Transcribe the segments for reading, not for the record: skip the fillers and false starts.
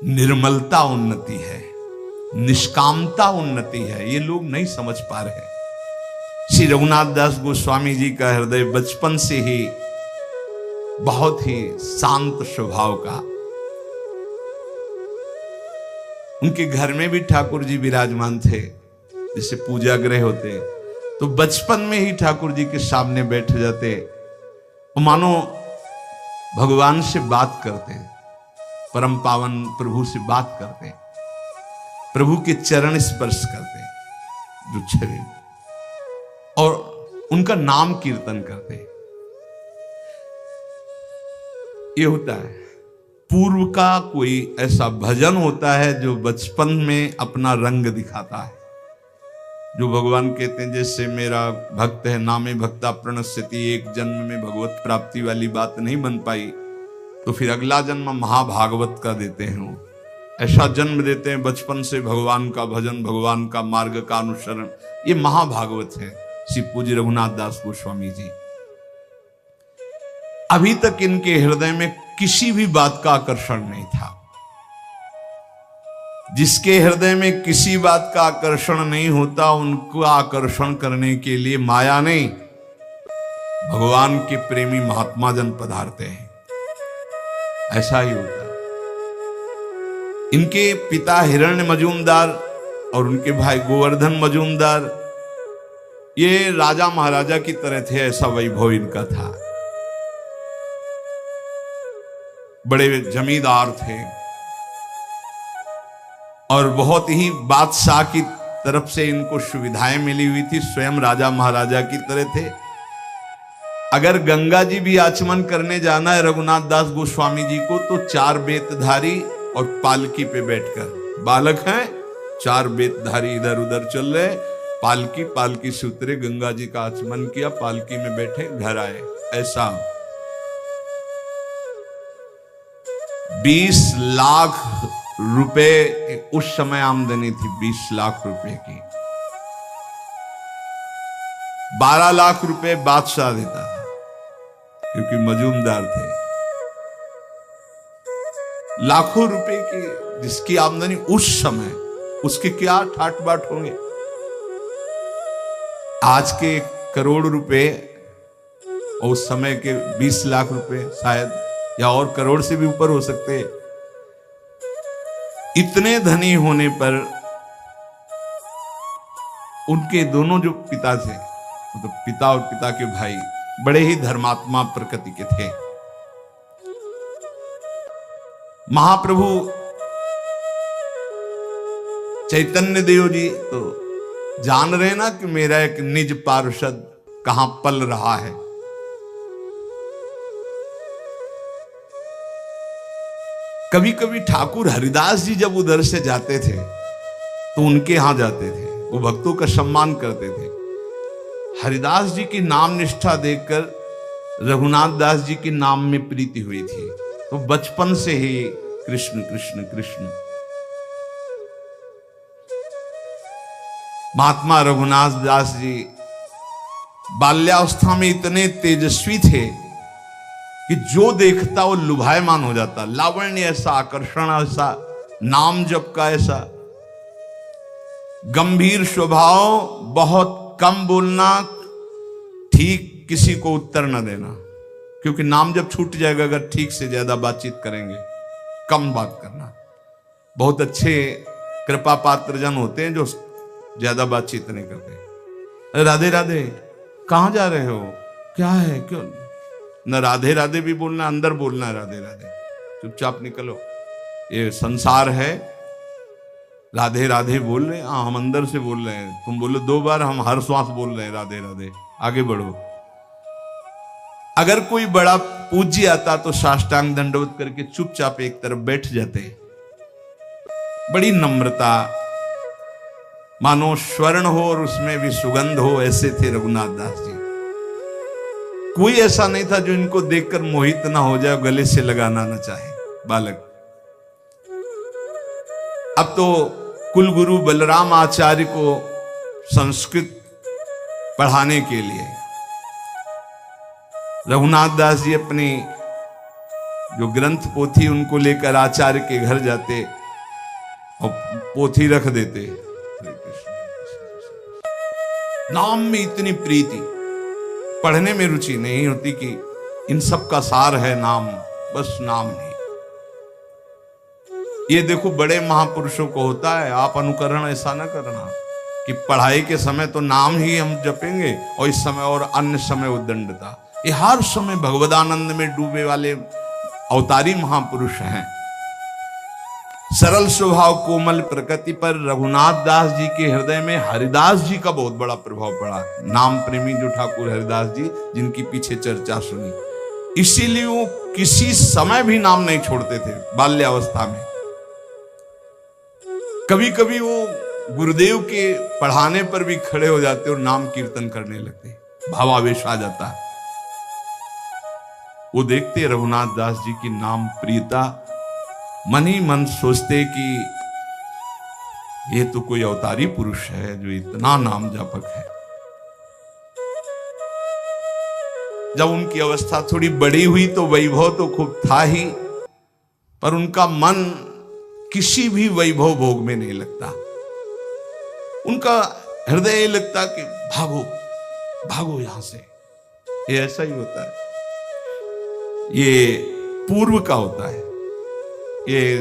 निर्मलता उन्नति है, निष्कामता उन्नति है, ये लोग नहीं समझ पा रहे। श्री रघुनाथ दास गोस्वामी जी का हृदय बचपन से ही बहुत ही शांत स्वभाव का। उनके घर में भी ठाकुर जी विराजमान थे, जैसे पूजा गृह होते तो बचपन में ही ठाकुर जी के सामने बैठ जाते, मानो भगवान से बात करते, परम पावन प्रभु से बात करते, प्रभु के चरण स्पर्श करते जो छवि, और उनका नाम कीर्तन करते। ये होता है पूर्व का कोई ऐसा भजन होता है जो बचपन में अपना रंग दिखाता है, जो भगवान कहते हैं जैसे मेरा भक्त है नामे भक्ता प्रणश्यति, एक जन्म में भगवत प्राप्ति वाली बात नहीं बन पाई तो फिर अगला जन्म महाभागवत का देते हैं। वो ऐसा जन्म देते हैं बचपन से भगवान का भजन, भगवान का मार्ग का अनुसरण, ये महाभागवत है श्री पूज्य रघुनाथ दास गोस्वामी जी। अभी तक इनके हृदय में किसी भी बात का आकर्षण नहीं था। जिसके हृदय में किसी बात का आकर्षण नहीं होता, उनको आकर्षण करने के लिए माया नहीं, भगवान के प्रेमी महात्मा जन पधारते हैं। ऐसा ही होता है। इनके पिता हिरण्य मजूमदार और उनके भाई गोवर्धन मजूमदार ये राजा महाराजा की तरह थे, ऐसा वैभव इनका था। बड़े जमींदार थे और बहुत ही बादशाह की तरफ से इनको सुविधाएं मिली हुई थी, स्वयं राजा महाराजा की तरह थे। अगर गंगा जी भी आचमन करने जाना है रघुनाथ दास गोस्वामी जी को तो 4 बेतधारी और पालकी पे बैठकर, बालक हैं 4 बेतधारी इधर उधर चल रहे, पालकी से उतरे, गंगा जी का आचमन किया, पालकी में बैठे, घर आए। ऐसा 20 लाख रुपए उस समय आमदनी थी, 20 लाख रुपए की। 12 लाख रुपए बादशाह देता था क्योंकि मजूमदार थे। लाखों रुपए की जिसकी आमदनी उस समय, उसके क्या ठाट बाट होंगे। आज के करोड़ रुपए और उस समय के 20 लाख रुपए शायद, या और करोड़ से भी ऊपर हो सकते। इतने धनी होने पर उनके दोनों जो पिता थे, मतलब पिता और पिता के भाई, बड़े ही धर्मात्मा प्रकृति के थे। महाप्रभु चैतन्य देव जी तो जान रहे ना कि मेरा एक निज पार्षद कहां पल रहा है। कभी कभी ठाकुर हरिदास जी जब उधर से जाते थे तो उनके यहां जाते थे, वो भक्तों का सम्मान करते थे। हरिदास जी की नाम निष्ठा देखकर रघुनाथ दास जी के नाम में प्रीति हुई थी, तो बचपन से ही कृष्ण कृष्ण कृष्ण। महात्मा रघुनाथ दास जी बाल्यावस्था में इतने तेजस्वी थे कि जो देखता वो लुभायमान हो जाता। लावण्य ऐसा, आकर्षण ऐसा, नाम जप का ऐसा, गंभीर स्वभाव, बहुत कम बोलना, ठीक किसी को उत्तर न देना, क्योंकि नाम जब छूट जाएगा अगर ठीक से ज्यादा बातचीत करेंगे, कम बात करना। बहुत अच्छे कृपा पात्र जन होते हैं जो ज्यादा बातचीत नहीं करते। राधे राधे, कहां जा रहे हो, क्या है, क्यों न राधे राधे भी बोलना, अंदर बोलना है राधे राधे, चुपचाप निकलो, ये संसार है। राधे राधे बोल रहे हैं, हाँ हम अंदर से बोल रहे हैं, तुम बोलो 2 बार, हम हर श्वास बोल रहे हैं राधे राधे, आगे बढ़ो। अगर कोई बड़ा पूज्य आता तो साष्टांग दंडवत करके चुपचाप एक तरफ बैठ जाते। बड़ी नम्रता, मानो स्वर्ण हो और उसमें भी सुगंध हो, ऐसे थे रघुनाथ दास जी। कोई ऐसा नहीं था जो इनको देखकर मोहित ना हो जाए, गले से लगाना ना चाहे बालक। अब तो कुलगुरु बलराम आचार्य को संस्कृत पढ़ाने के लिए रघुनाथ दास जी अपनी जो ग्रंथ पोथी उनको लेकर आचार्य के घर जाते और पोथी रख देते। नाम में इतनी प्रीति, पढ़ने में रुचि नहीं होती कि इन सब का सार है नाम, बस नाम नहीं। ये देखो बड़े महापुरुषों को होता है, आप अनुकरण ऐसा ना करना कि पढ़ाई के समय तो नाम ही हम जपेंगे और इस समय और अन्य समय उद्दंडता। ये हर समय भगवदानंद में डूबे वाले अवतारी महापुरुष हैं। सरल स्वभाव कोमल प्रकृति पर रघुनाथ दास जी के हृदय में हरिदास जी का बहुत बड़ा प्रभाव पड़ा। नाम प्रेमी जो ठाकुर हरिदास जी, जिनकी पीछे चर्चा सुनी, इसीलिए वो किसी समय भी नाम नहीं छोड़ते थे। बाल्यावस्था में कभी कभी वो गुरुदेव के पढ़ाने पर भी खड़े हो जाते और नाम कीर्तन करने लगते, भावावेश आ जाता। वो देखते रघुनाथ दास जी की नाम प्रियता, मन ही मन सोचते कि ये तो कोई अवतारी पुरुष है जो इतना नाम जापक है। जब उनकी अवस्था थोड़ी बड़ी हुई तो वैभव तो खूब था ही, पर उनका मन किसी भी वैभव भोग में नहीं लगता। उनका हृदय लगता कि भागो भागो यहां से। ये ऐसा ही होता है, ये पूर्व का होता है, ये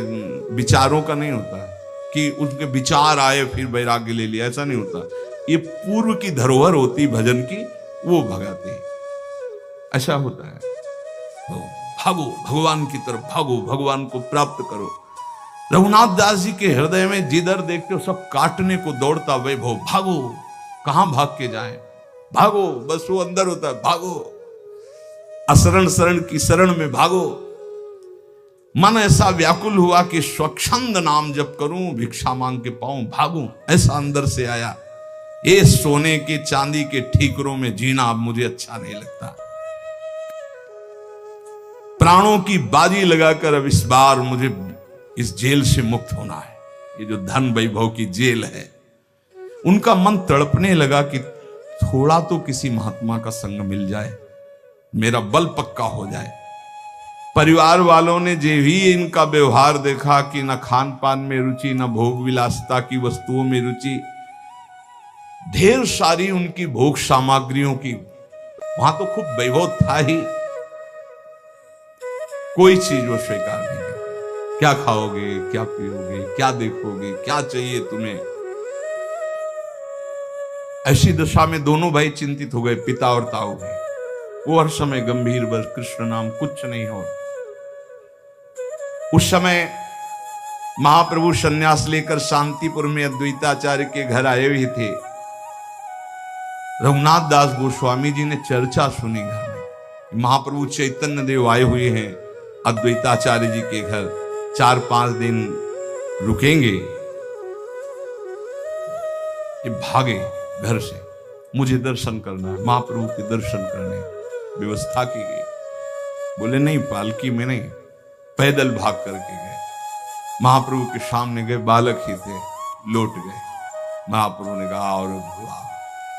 विचारों का नहीं होता है कि उनके विचार आए फिर वैराग्य ले लिया, ऐसा नहीं होता। ये पूर्व की धरोहर होती भजन की, वो भगाती, ऐसा होता है। तो भागो भगवान की तरफ, भागो भगवान को प्राप्त करो। रघुनाथ दास जी के हृदय में जिधर देखते हो सब काटने को दौड़ता वैभव। भागो, कहां भाग के जाए, भागो, बस वो अंदर होता है, भागो असरण शरण की शरण में भागो। मन ऐसा व्याकुल हुआ कि स्वच्छंद नाम जप करूं, भिक्षा मांग के पाऊं, भागूं, ऐसा अंदर से आया। ये सोने के चांदी के ठीकरों में जीना अब मुझे अच्छा नहीं लगता। प्राणों की बाजी लगाकर अब इस बार मुझे इस जेल से मुक्त होना है। ये जो धन वैभव की जेल है, उनका मन तड़पने लगा कि थोड़ा तो किसी महात्मा का संग मिल जाए, मेरा बल पक्का हो जाए। परिवार वालों ने जो भी इनका व्यवहार देखा कि न खान पान में रुचि, न भोग विलासिता की वस्तुओं में रुचि, ढेर सारी उनकी भोग सामग्रियों की, वहां तो खूब वैभव था ही, कोई चीज वो स्वीकार नहीं करते। क्या खाओगे, क्या पियोगे, क्या देखोगे, क्या चाहिए तुम्हें। ऐसी दशा में दोनों भाई चिंतित हो गए, पिता और ताऊ गए। वो हर समय गंभीर, बस कृष्ण नाम, कुछ नहीं हो। उस समय महाप्रभु सन्यास लेकर शांतिपुर में अद्वैताचार्य के घर आए हुए थे। रघुनाथ दास गोस्वामी जी ने चर्चा सुनी घर में, महाप्रभु चैतन्य देव आए हुए हैं अद्वैताचार्य जी के घर, 4-5 दिन रुकेंगे। ये भागे घर से, मुझे दर्शन करना है, महाप्रभु के दर्शन करने व्यवस्था की गई। बोले नहीं, पालकी में नहीं, पैदल भाग करके गए। महाप्रभु के सामने गए, बालक ही थे, लौट गए। महाप्रभु ने कहा और रघु आओ।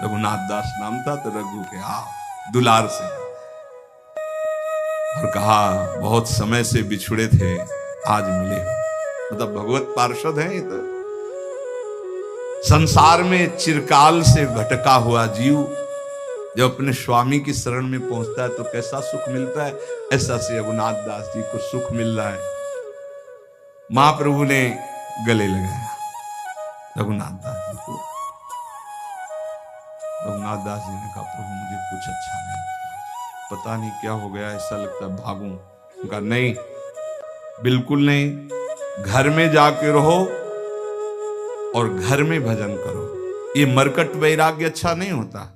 रघुनाथ दास नाम था तो रघु के आओ, दुलार से। और कहा बहुत समय से बिछुड़े थे, आज मिले हो। मतलब भगवत पार्षद हैं ये तो। संसार में चिरकाल से भटका हुआ जीव जब अपने स्वामी की शरण में पहुंचता है तो कैसा सुख मिलता है, ऐसा से रघुनाथ दास जी को सुख मिल रहा है। महाप्रभु ने गले लगाया रघुनाथ दास जी को। रघुनाथ दास जी ने कहा प्रभु मुझे कुछ अच्छा नहीं लगता, पता नहीं क्या हो गया, ऐसा लगता है भागूं। उनका नहीं, बिल्कुल नहीं, घर में जाके रहो और घर में भजन करो। ये मरकट वैराग्य अच्छा नहीं होता।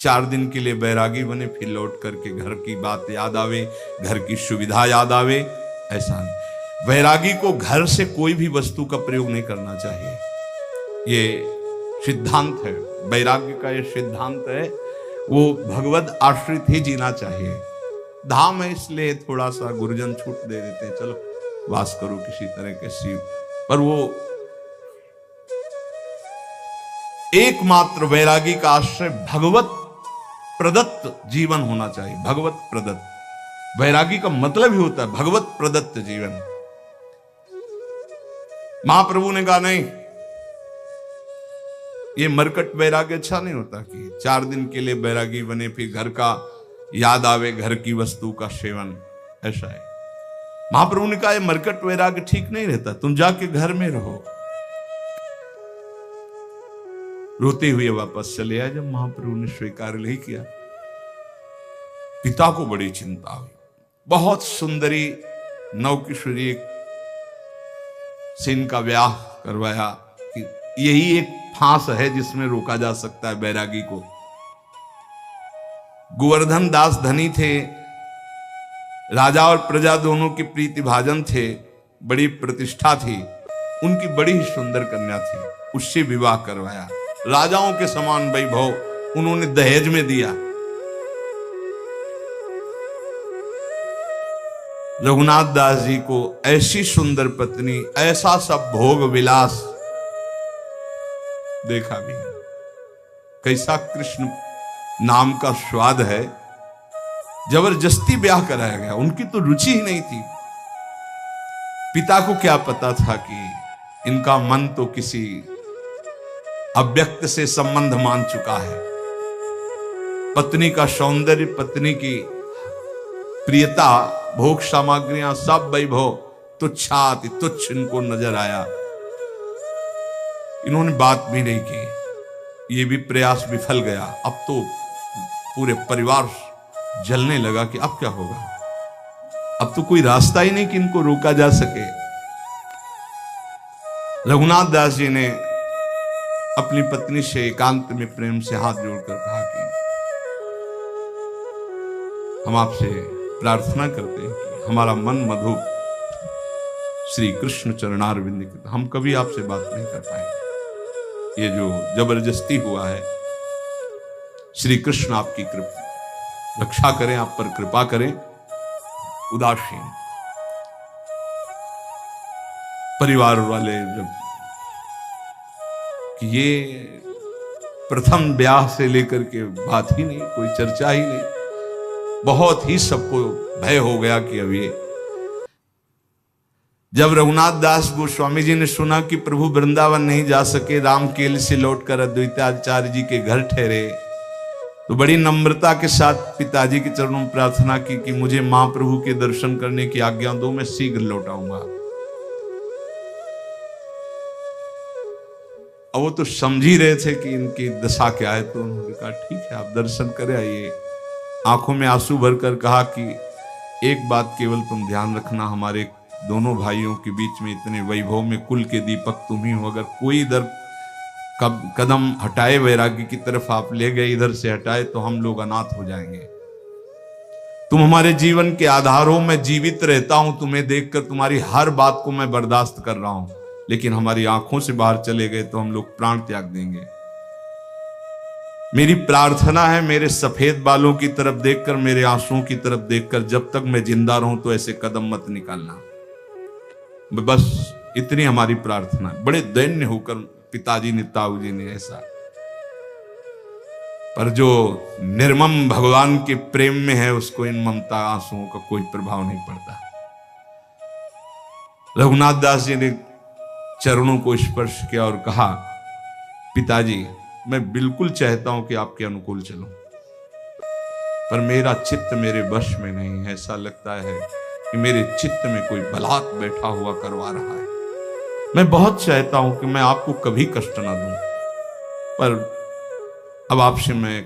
4 दिन के लिए बैरागी बने, फिर लौट करके घर की बात याद आवे, घर की सुविधा याद आवे, ऐसा नहीं। वैरागी को घर से कोई भी वस्तु का प्रयोग नहीं करना चाहिए। ये सिद्धांत है वैराग्य का, ये सिद्धांत है। वो भगवत आश्रित ही जीना चाहिए। धाम है इसलिए थोड़ा सा गुरुजन छूट दे देते हैं, चलो वास करो किसी तरह के शिव, पर वो एकमात्र वैरागी का आश्रय भगवत प्रदत्त जीवन होना चाहिए। भगवत प्रदत्त वैरागी का मतलब ही होता है भगवत प्रदत्त जीवन। महाप्रभु ने कहा नहीं, ये मरकट वैराग्य अच्छा नहीं होता कि 4 दिन के लिए वैरागी बने फिर घर का याद आवे, घर की वस्तु का सेवन, ऐसा है। महाप्रभु ने कहा ये मरकट वैराग्य ठीक नहीं रहता, तुम जाके घर में रहो। रोते हुए वापस चले आए। जब महाप्रभु ने स्वीकार नहीं किया, पिता को बड़ी चिंता हुई। बहुत सुंदरी नवकिशोरी से इनका ब्याह करवाया कि यही एक फांस है जिसमें रोका जा सकता है बैरागी को। गोवर्धन दास धनी थे, राजा और प्रजा दोनों की प्रीति भाजन थे, बड़ी प्रतिष्ठा थी, उनकी बड़ी ही सुंदर कन्या थी, उससे विवाह करवाया। राजाओं के समान वैभव उन्होंने दहेज में दिया। रघुनाथ दास जी को ऐसी सुंदर पत्नी, ऐसा सब भोग विलास देखा भी है। कैसा कृष्ण नाम का स्वाद है। जबरदस्ती ब्याह कराया गया, उनकी तो रुचि ही नहीं थी। पिता को क्या पता था कि इनका मन तो किसी अव्यक्त से संबंध मान चुका है। पत्नी का सौंदर्य, पत्नी की प्रियता, भोग सामग्रियां, सब वैभव तुच्छाति तुच्छ इनको नजर आया। इन्होंने बात भी नहीं की, ये भी प्रयास विफल गया। अब तो पूरे परिवार जलने लगा कि अब क्या होगा, अब तो कोई रास्ता ही नहीं कि इनको रोका जा सके। रघुनाथ दास जी ने अपनी पत्नी से एकांत में प्रेम से हाथ जोड़कर कहा कि हम आपसे प्रार्थना करते हैं कि हमारा मन मधु श्री कृष्ण चरणारविंद के, हम कभी आपसे बात नहीं कर पाएंगे। ये जो जबरदस्ती हुआ है, श्री कृष्ण आपकी कृपा रक्षा करें, आप पर कृपा करें। उदासीन परिवार वाले जब कि ये प्रथम ब्याह से लेकर के बात ही नहीं, कोई चर्चा ही नहीं, बहुत ही सबको भय हो गया कि अब ये। जब रघुनाथ दास गोस्वामी जी ने सुना कि प्रभु वृंदावन नहीं जा सके, रामकेल से लौटकर अद्वैताचार्य जी के घर ठहरे, तो बड़ी नम्रता के साथ पिताजी के चरणों में प्रार्थना की कि मुझे महाप्रभु के दर्शन करने की आज्ञा दो, मैं शीघ्र लौट आऊंगा। अब वो तो समझ ही रहे थे कि इनकी दशा क्या है, तो उन्होंने कहा ठीक है आप दर्शन करे आइए। आंखों में आंसू भरकर कहा कि एक बात केवल तुम ध्यान रखना, हमारे दोनों भाइयों के बीच में इतने वैभव में कुल के दीपक तुम ही हो, अगर कोई इधर कदम हटाए वैराग्य की तरफ आप ले गए, इधर से हटाए तो हम लोग अनाथ हो जाएंगे। तुम हमारे जीवन के आधार हो, मैं जीवित रहता हूं तुम्हें देखकर, तुम्हारी हर बात को मैं बर्दाश्त कर रहा हूं, लेकिन हमारी आंखों से बाहर चले गए तो हम लोग प्राण त्याग देंगे। मेरी प्रार्थना है, मेरे सफेद बालों की तरफ देखकर, मेरे आंसुओं की तरफ देखकर, जब तक मैं जिंदा रहूं तो ऐसे कदम मत निकालना। बस इतनी हमारी प्रार्थना। बड़े दैन्य होकर पिताजी ने, ताऊ जी ने ऐसा, पर जो निर्मम भगवान के प्रेम में है उसको इन ममता आंसुओं का कोई प्रभाव नहीं पड़ता। रघुनाथ दास जी ने चरणों को स्पर्श किया और कहा पिताजी मैं बिल्कुल चाहता हूं कि आपके अनुकूल चलूं, पर मेरा चित्त मेरे वश में नहीं है। ऐसा लगता है कि मेरे चित्त में कोई बलात् बैठा हुआ करवा रहा है। मैं बहुत चाहता हूं कि मैं आपको कभी कष्ट ना दूं, पर अब आपसे मैं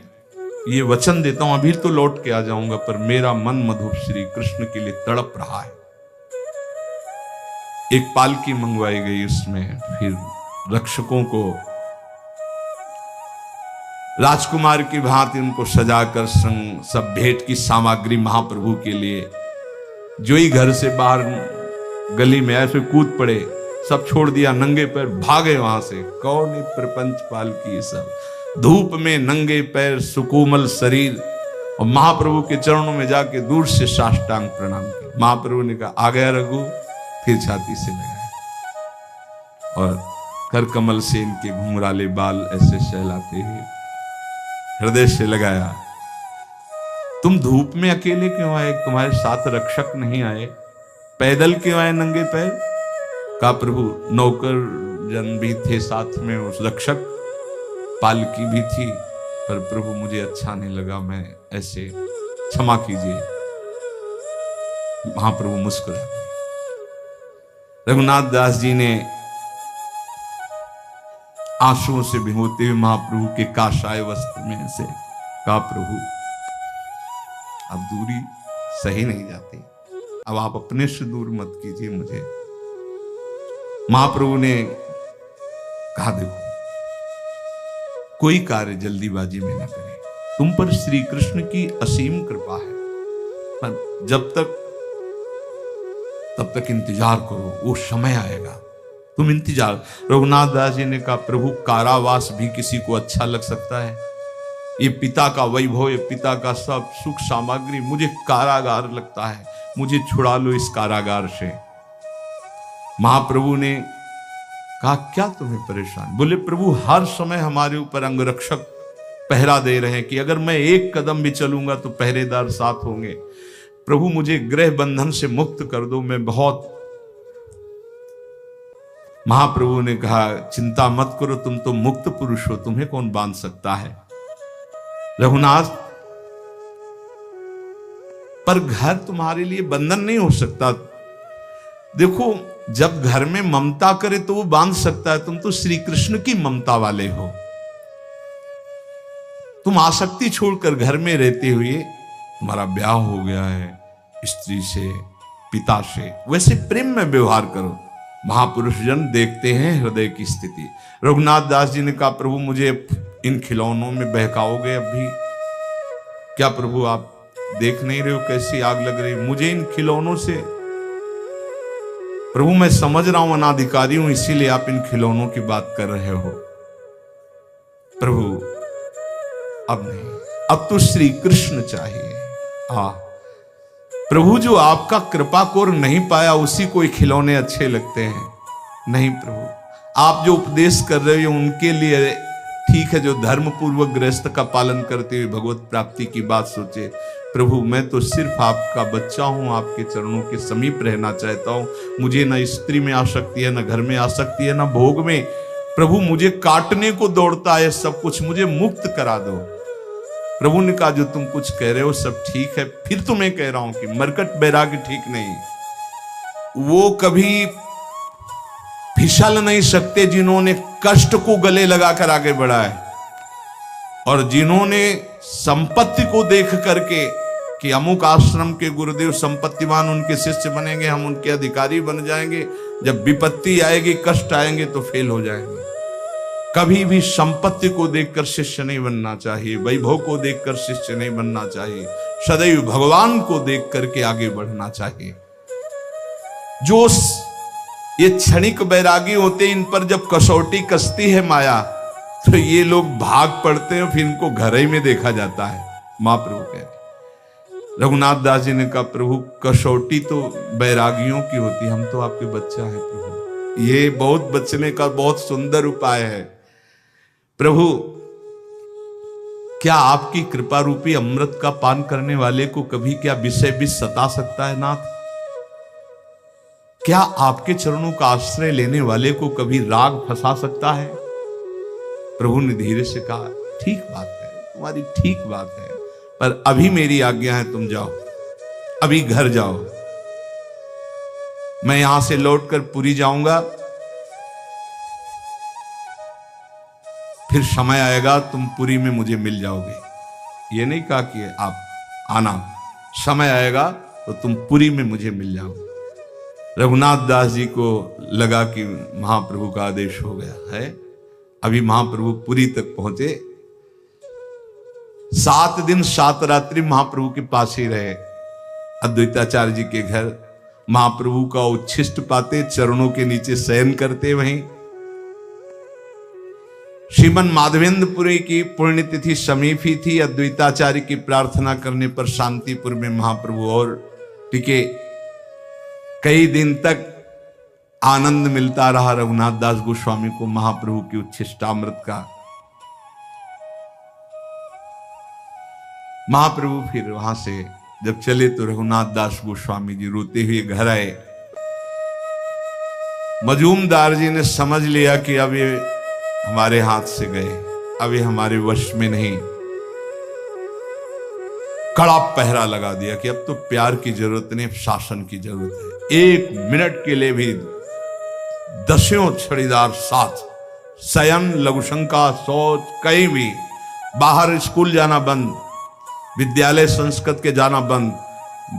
ये वचन देता हूं, अभी तो लौट के आ जाऊंगा, पर मेरा मन मधुर श्री कृष्ण के लिए तड़प रहा है। एक पालकी मंगवाई गई, उसमें फिर रक्षकों को राजकुमार की भांति उनको सजाकर संग सब भेंट की सामग्री महाप्रभु के लिए, जो ही घर से बाहर गली में ऐसे कूद पड़े, सब छोड़ दिया, नंगे पैर भागे वहां से। कौन है प्रपंच पालकी, ये सब धूप में नंगे पैर, सुकोमल शरीर, और महाप्रभु के चरणों में जाके दूर से साष्टांग प्रणाम किया। महाप्रभु ने कहा आ गया रघु, फिर छाती से लगाया और कर कमल से इनके घुंघराले बाल ऐसे सहलाते हुए हृदय से लगाया। तुम धूप में अकेले क्यों आए, तुम्हारे साथ रक्षक नहीं आए, पैदल क्यों आए नंगे पैर? कहा प्रभु नौकर जन भी थे साथ में, उस रक्षक पालकी भी थी, पर प्रभु मुझे अच्छा नहीं लगा, मैं ऐसे, क्षमा कीजिए। महाप्रभु मुस्कुरा गए। रघुनाथ दास जी ने आंसुओं से भिगोते हुए महाप्रभु के काशाय वस्त्र में से कहा प्रभु अब दूरी सही नहीं जाती, अब आप अपने से दूर मत कीजिए मुझे। महाप्रभु ने कहा देखो कोई कार्य जल्दीबाजी में न करें, तुम पर श्री कृष्ण की असीम कृपा है, पर जब तक तब तक इंतजार करो, वो समय आएगा, तुम इंतजार। रघुनाथ दास जी ने कहा प्रभु कारावास भी किसी को अच्छा लग सकता है, ये पिता का वैभव, ये पिता का सब सुख सामग्री, मुझे कारागार लगता है, मुझे छुड़ा लो इस कारागार से। महाप्रभु ने कहा क्या तुम्हें परेशान? बोले प्रभु हर समय हमारे ऊपर अंगरक्षक पहरा दे रहे हैं कि अगर मैं एक कदम भी चलूंगा तो पहरेदार साथ होंगे। प्रभु मुझे गृह बंधन से मुक्त कर दो, मैं बहुत। महाप्रभु ने कहा चिंता मत करो, तुम तो मुक्त पुरुष हो, तुम्हें कौन बांध सकता है। रघुनाथ पर घर तुम्हारे लिए बंधन नहीं हो सकता। देखो जब घर में ममता करे तो वो बांध सकता है, तुम तो श्री कृष्ण की ममता वाले हो। तुम आसक्ति छोड़कर घर में रहते हुए, तुम्हारा ब्याह हो गया है स्त्री से, पिता से, वैसे प्रेम में व्यवहार करो। महापुरुष जन देखते हैं हृदय की स्थिति। रघुनाथ दास जी ने कहा प्रभु मुझे इन खिलौनों में बहकाओगे अब भी? क्या प्रभु आप देख नहीं रहे हो कैसी आग लग रही मुझे इन खिलौनों से? प्रभु मैं समझ रहा हूं अनाधिकारी हूं, इसीलिए आप इन खिलौनों की बात कर रहे हो। प्रभु अब नहीं, अब तो श्री कृष्ण चाहिए। प्रभु जो आपका कृपा कोर नहीं पाया उसी को खिलौने अच्छे लगते हैं। नहीं प्रभु, आप जो उपदेश कर रहे हो उनके लिए ठीक है, जो धर्म पूर्वक गृहस्थ का पालन करते हुए भगवत प्राप्ति की बात सोचे। प्रभु मैं तो सिर्फ आपका बच्चा हूं, आपके चरणों के समीप रहना चाहता हूं। मुझे ना स्त्री में आसक्ति है, ना घर में आसक्ति है, ना भोग में। प्रभु मुझे काटने को दौड़ता है सब कुछ, मुझे मुक्त करा दो। प्रभु ने कहा जो तुम कुछ कह रहे हो सब ठीक है, फिर तो मैं कह रहा हूं कि मरकट बैरागी ठीक नहीं। वो कभी फिसल नहीं सकते जिन्होंने कष्ट को गले लगाकर आगे बढ़ा है, और जिन्होंने संपत्ति को देख करके कि अमुक आश्रम के गुरुदेव संपत्तिवान, उनके शिष्य बनेंगे, हम उनके अधिकारी बन जाएंगे, जब विपत्ति आएगी कष्ट आएंगे तो फेल हो जाएंगे। कभी भी संपत्ति को देखकर शिष्य नहीं बनना चाहिए, वैभव को देखकर शिष्य नहीं बनना चाहिए, सदैव भगवान को देख करके आगे बढ़ना चाहिए। जो ये क्षणिक बैरागी होते, इन पर जब कसौटी कसती है माया तो ये लोग भाग पड़ते हैं, फिर इनको घर ही में देखा जाता है। महाप्रभु कह रघुनाथ दास जी ने कहा प्रभु कसौटी तो बैरागियों की होती, हम तो आपके बच्चा है प्रभु। ये बहुत बचने का बहुत सुंदर उपाय है। प्रभु क्या आपकी कृपा रूपी अमृत का पान करने वाले को कभी क्या विषय भी सता सकता है नाथ? क्या आपके चरणों का आश्रय लेने वाले को कभी राग फंसा सकता है? प्रभु ने धीरे से कहा ठीक बात है, तुम्हारी ठीक बात है, पर अभी मेरी आज्ञा है तुम जाओ, अभी घर जाओ। मैं यहां से लौटकर पुरी जाऊंगा, फिर समय आएगा तुम पुरी में मुझे मिल जाओगे। ये नहीं कहा कि आप आना, समय आएगा तो तुम पुरी में मुझे मिल जाओ। रघुनाथ दास जी को लगा कि महाप्रभु का आदेश हो गया है। अभी महाप्रभु पुरी तक पहुंचे, 7 दिन 7 रात्रि महाप्रभु के पास ही रहे। अद्वैताचार्य जी के घर महाप्रभु का उच्छिष्ट पाते, चरणों के नीचे शयन करते। वहीं श्रीमन माधवेंद्रपुरी की पुण्यतिथि समीप ही थी। अद्वैताचार्य की प्रार्थना करने पर शांतिपुर में महाप्रभु और टिके। कई दिन तक आनंद मिलता रहा रघुनाथ दास गोस्वामी को महाप्रभु की उच्छिष्टामृत का। महाप्रभु फिर वहां से जब चले तो रघुनाथ दास गोस्वामी जी रोते हुए घर आए। मजूमदार जी ने समझ लिया कि अब ये हमारे हाथ से गए, अब ये हमारे वश में नहीं। कड़ा पहरा लगा दिया कि अब तो प्यार की जरूरत नहीं, शासन की जरूरत है। 1 मिनट के लिए भी 10 छड़ीदार साथ, शयन, लघुशंका, शौच, कहीं भी बाहर स्कूल जाना बंद, विद्यालय संस्कृत के जाना बंद,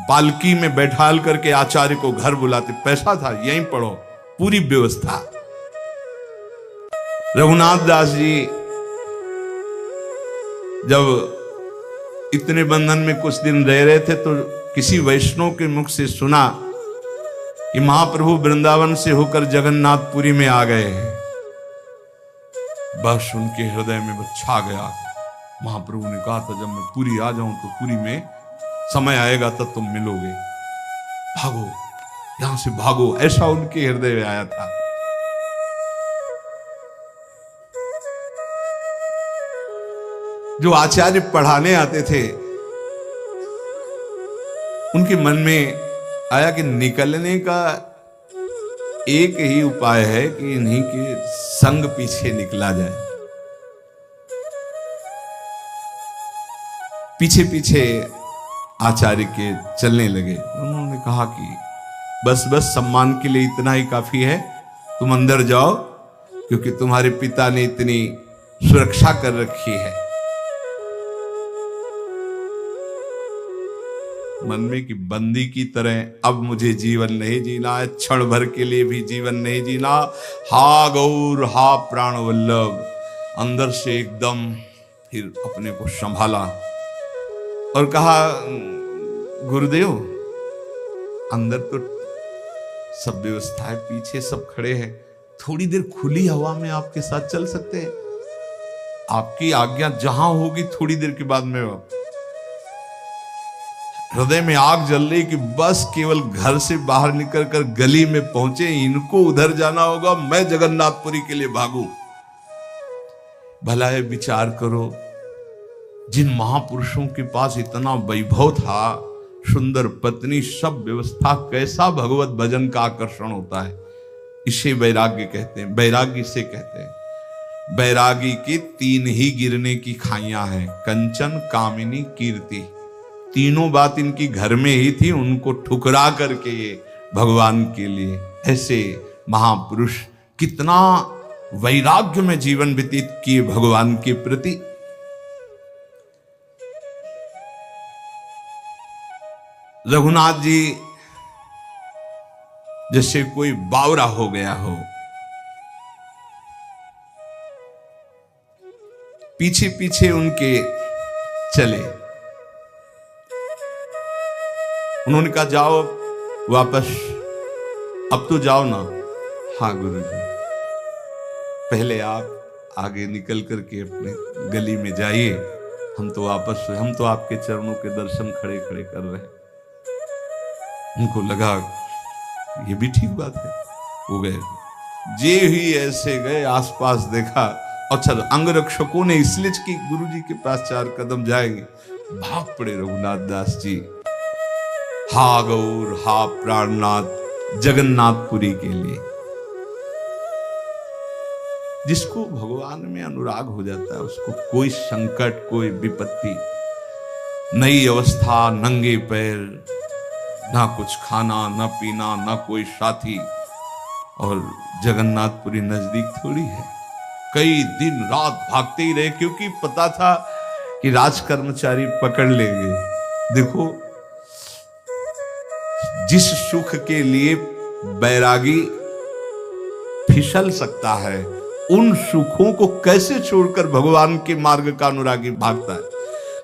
पालकी में बैठाल करके आचार्य को घर बुलाते, पैसा था यहीं पढ़ो, पूरी व्यवस्था। रघुनाथ दास जी जब इतने बंधन में कुछ दिन रह रहे थे तो किसी वैष्णव के मुख से सुना कि महाप्रभु वृंदावन से होकर जगन्नाथपुरी में आ गए हैं। बस उनके हृदय में छा गया। महाप्रभु ने कहा था जब मैं पुरी आ जाऊं तो पुरी में समय आएगा तब तुम मिलोगे, भागो यहां से भागो, ऐसा उनके हृदय में आया था। जो आचार्य पढ़ाने आते थे उनके मन में आया कि निकलने का एक ही उपाय है कि इन्हीं के संग पीछे निकला जाए। पीछे पीछे आचार्य के चलने लगे। उन्होंने कहा कि बस बस सम्मान के लिए इतना ही काफी है, तुम अंदर जाओ क्योंकि तुम्हारे पिता ने इतनी सुरक्षा कर रखी है। मन में कि बंदी की तरह अब मुझे जीवन नहीं जीना है, क्षण भर के लिए भी जीवन नहीं जीना। हा गौर हा प्राण वल्लभ। अंदर से एकदम फिर अपने को संभाला और कहा गुरुदेव अंदर तो सब व्यवस्था है, पीछे सब खड़े हैं, थोड़ी देर खुली हवा में आपके साथ चल सकते हैं? आपकी आज्ञा जहां होगी थोड़ी देर के बाद में। हृदय में आग जल रही कि बस केवल घर से बाहर निकल कर गली में पहुंचे, इनको उधर जाना होगा, मैं जगन्नाथपुरी के लिए भागू। भला है विचार करो, जिन महापुरुषों के पास इतना वैभव था, सुंदर पत्नी, सब व्यवस्था, कैसा भगवत भजन का आकर्षण होता है। इसे वैराग्य कहते हैं, वैराग्य से कहते हैं। वैरागी की 3 ही गिरने की खाइयां हैं, कंचन, कामिनी, कीर्ति। तीनों बात इनकी घर में ही थी, उनको ठुकरा करके ये भगवान के लिए। ऐसे महापुरुष कितना वैराग्य में जीवन व्यतीत किए भगवान के प्रति। रघुनाथ जी जैसे कोई बावरा हो गया हो, पीछे पीछे उनके चले। उन्होंने कहा जाओ वापस, अब तो जाओ ना। हाँ गुरुजी, पहले आप आगे निकल करके अपने गली में जाइए, हम तो वापस, हम तो आपके चरणों के दर्शन खड़े खड़े कर रहे हैं। उनको लगा ये भी ठीक बात है, हो गए। जे ही ऐसे गए, आसपास देखा, अच्छा अंगरक्षकों ने इसलिए कि गुरुजी के पास 4 कदम जाएंगे, भाग पड़े रघुनाथ दास जी। हा गौर हा प्राणनाथ जगन्नाथपुरी के लिए। जिसको भगवान में अनुराग हो जाता है उसको कोई संकट, कोई विपत्ति, नई अवस्था, नंगे पैर, ना कुछ खाना ना पीना, ना कोई साथी, और जगन्नाथपुरी नजदीक थोड़ी है। कई दिन रात भागते ही रहे क्योंकि पता था कि राज कर्मचारी पकड़ लेंगे। देखो, जिस सुख के लिए बैरागी फिसल सकता है, उन सुखों को कैसे छोड़कर भगवान के मार्ग का अनुरागी भागता है।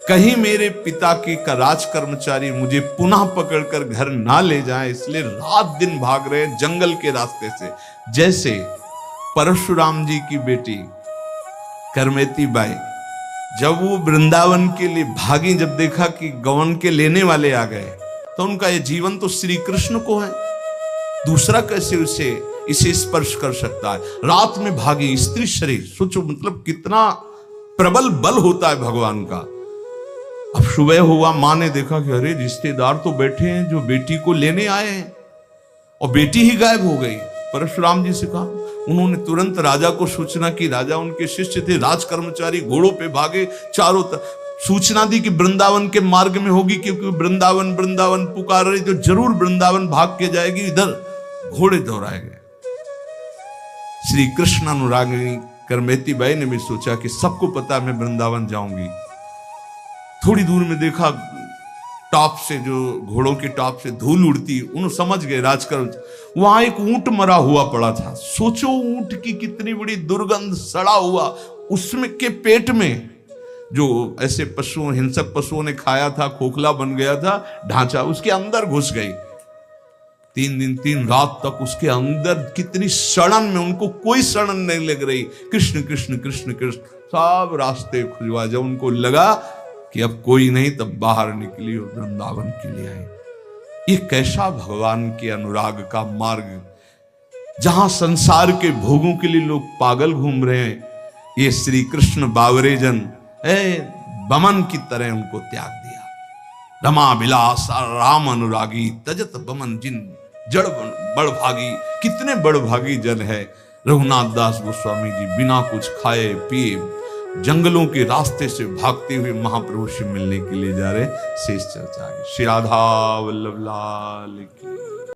कहीं मेरे पिता की का राज कर्मचारी मुझे पुनः पकड़कर घर ना ले जाए, इसलिए रात दिन भाग रहे जंगल के रास्ते से। जैसे परशुराम जी की बेटी करमेती बाई, जब वो वृंदावन के लिए भागी, जब देखा कि गवन के लेने वाले आ गए, तो उनका ये जीवन तो श्री कृष्ण को है, दूसरा कैसे इसे स्पर्श कर सकता है। रात में भागी, स्त्री शरीर, सोचो मतलब कितना प्रबल बल होता है भगवान का। अब सुबह हुआ, मां ने देखा कि अरे रिश्तेदार तो बैठे हैं जो बेटी को लेने आए हैं, और बेटी ही गायब हो गई। परशुराम जी से कहा, उन्होंने तुरंत राजा को सूचना की। राजा उनके शिष्य थे, राज कर्मचारी घोड़ों पे भागे, चारों तरफ सूचना दी कि वृंदावन के मार्ग में होगी, क्योंकि वृंदावन वृंदावन पुकार रही, तो जरूर वृंदावन भाग के जाएगी। इधर घोड़े दौड़ाए गए। श्री कृष्ण अनुरागिनी करमेती बाई ने भी सोचा कि सबको पता मैं वृंदावन जाऊंगी। थोड़ी दूर में देखा टॉप से, जो घोड़ों की टॉप से धूल उड़ती, उन्होंने समझ गए राजकर्म। वहां एक ऊंट मरा हुआ पड़ा था। सोचो ऊंट की कितनी बड़ी दुर्गंध, सड़ा हुआ, उसमें के पेट में जो ऐसे पशुओं, हिंसक पशुओं ने खाया था, खोखला बन गया था ढांचा, उसके अंदर घुस गई। 3 दिन 3 रात तक उसके अंदर कितनी सड़न में, उनको कोई सड़न नहीं लग रही। कृष्ण कृष्ण कृष्ण कृष्ण सब रास्ते खुलवा। जब उनको लगा कि अब कोई नहीं, तब बाहर निकली और वृंदावन के लिए आई। ये कैसा भगवान के अनुराग का मार्ग, जहां संसार के भोगों के लिए लोग पागल घूम रहे हैं, ये श्री कृष्ण बावरे जन बमन की तरह उनको त्याग दिया। रमा विलास राम अनुरागी तजत बमन जिन जड़ बड़ भागी। कितने बड़ भागी जन है। रघुनाथ दास गोस्वामी जी बिना कुछ खाए पिए जंगलों के रास्ते से भागते हुए महाप्रभु से मिलने के लिए जा रहे। शेष चर्चा श्री राधा वल्लभ लाल की।